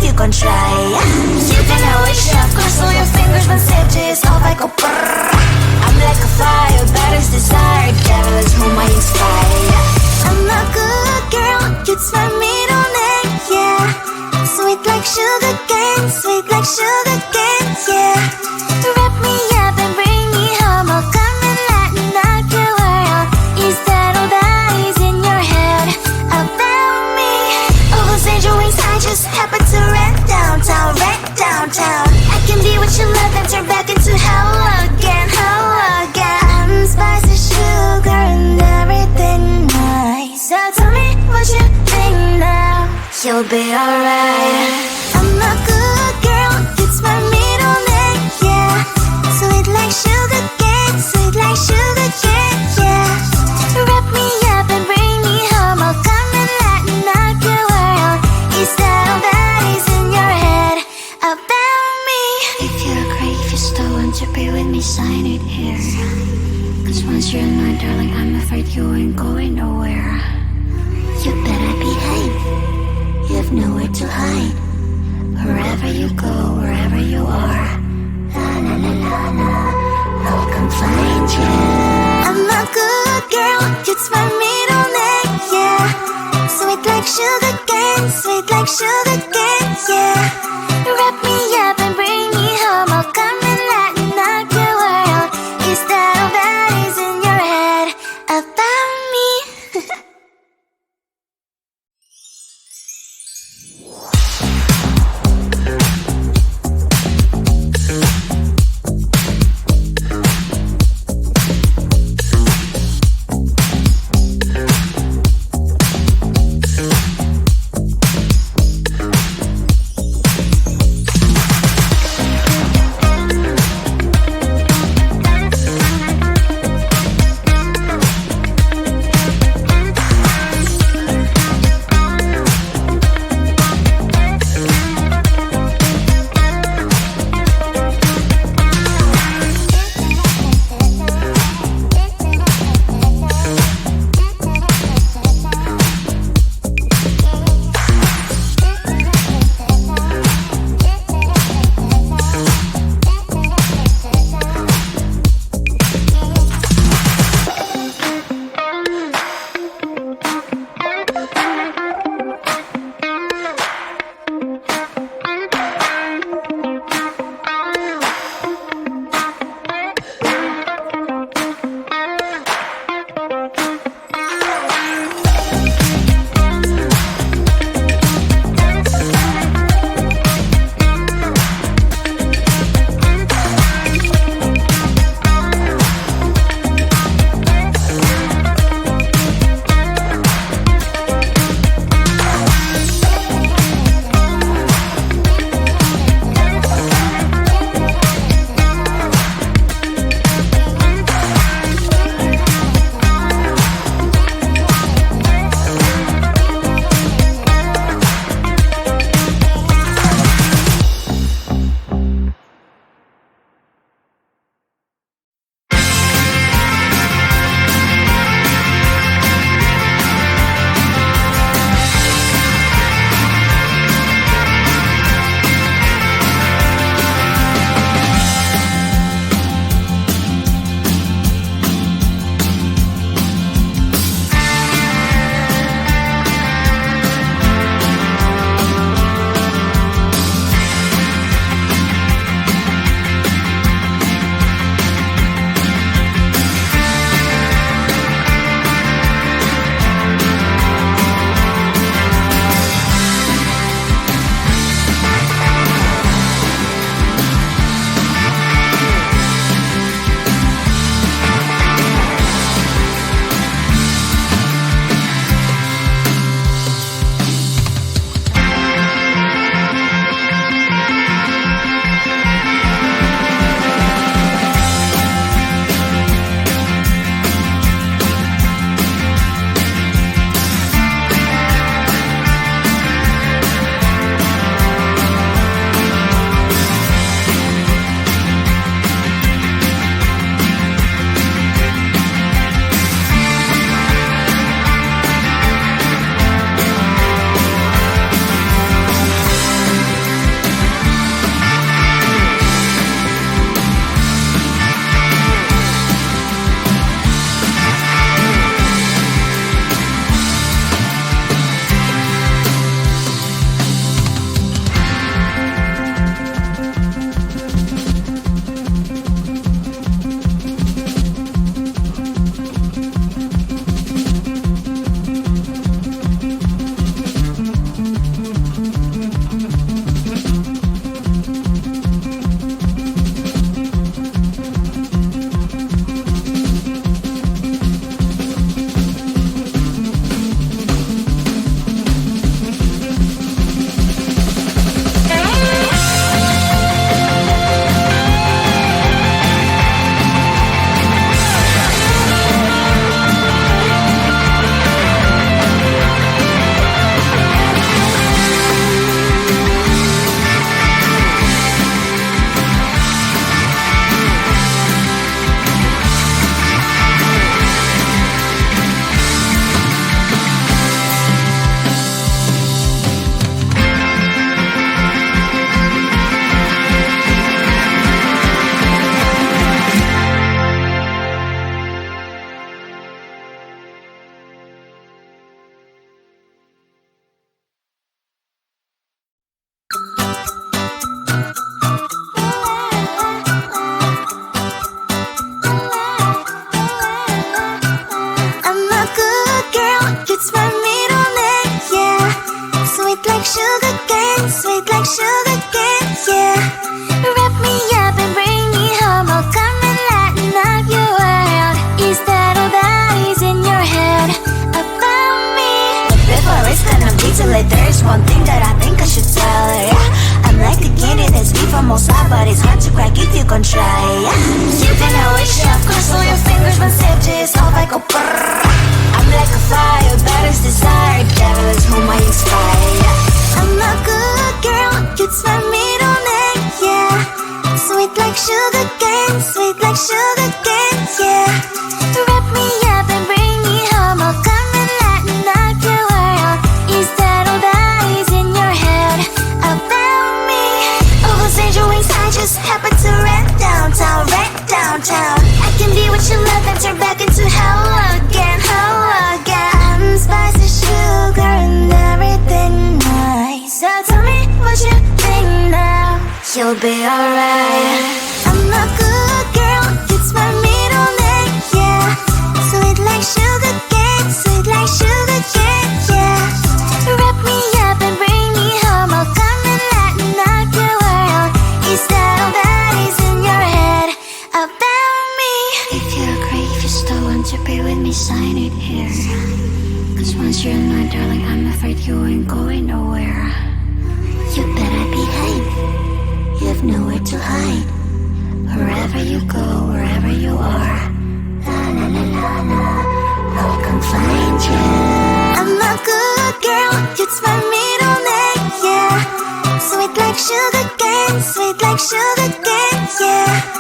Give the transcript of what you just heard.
you gon' try. You can always shove, cross all your fingers when stitches off I go brrrr. I'm like a fire, that is desire, devil is whom I inspire. I'm a good girl, it's my middle name, yeah. Sweet like sugar cane, sweet like sugar cane, yeah. Wrap me up and bring me home, I'll come and let me knock your world. Is that all that is in your head about me? Oh, those angel wings, I just happen to rent downtown, I can be what you love and turn back into hell again, I'm spicy sugar and everything nice. So tell me what you think now, you'll be alright. I'm a good girl, it's my middle name, yeah. Sweet like sugar cane, sweet like sugar cane, yeah. Wrap me up and bring me home, I'll come and let me knock your world. Is that all that is in your head about me? If you're a crayfish still want to be with me, sign it here. Cause once you're mine, darling, I'm afraid you ain't going nowhere. You better behave, you have nowhere to hide. Wherever you go, wherever you are, la la la la la, I'll come find you. I'm a good girl, it's my middle name, yeah. Sweet like sugar cane, sweet like sugar cane, yeah. Wrap me up and bring me home, I'll come and let me knock your world. Is that all that is in your head about me? it. There's one thing that I think I should tell her, yeah. I'm like the candy that's sweet from outside, but it's hard to crack if you can try, yeah. You can always chef, cross all your fingers when safety is off, I go brrrr. I'm like a fire, baddest desire, devil is whom I inspire, yeah. I'm a good girl, it's my middle name, yeah. Sweet like sugar cane, sweet like sugar cane, yeah. Wrap me up and bring me home, I'll come and lighten up your world. Is that all that is in your head about me? Overstand your wings, I just happen to rent downtown, I can be what you love and turn back into hell again, I'm spicy sugar and everything nice. So tell me what you think now, you'll be alright. I'm a good girl, it's my middle name, yeah. Sweet like sugar cane, sweet like sugar cane, yeah. Wrap me up and bring me home, I'll come and lighten up your world. Is that all that is in your head about me? If you agree, if you still want to be with me, sign it here. Cause once you're in my darling, I'm afraid you ain't going nowhere. You better behave, you have nowhere to hide. Wherever you go, wherever you are, la la la la la, I'll come find you. I'm a good girl, it's my middle name, yeah. Sweet like sugar cane, sweet like sugar cane, yeah.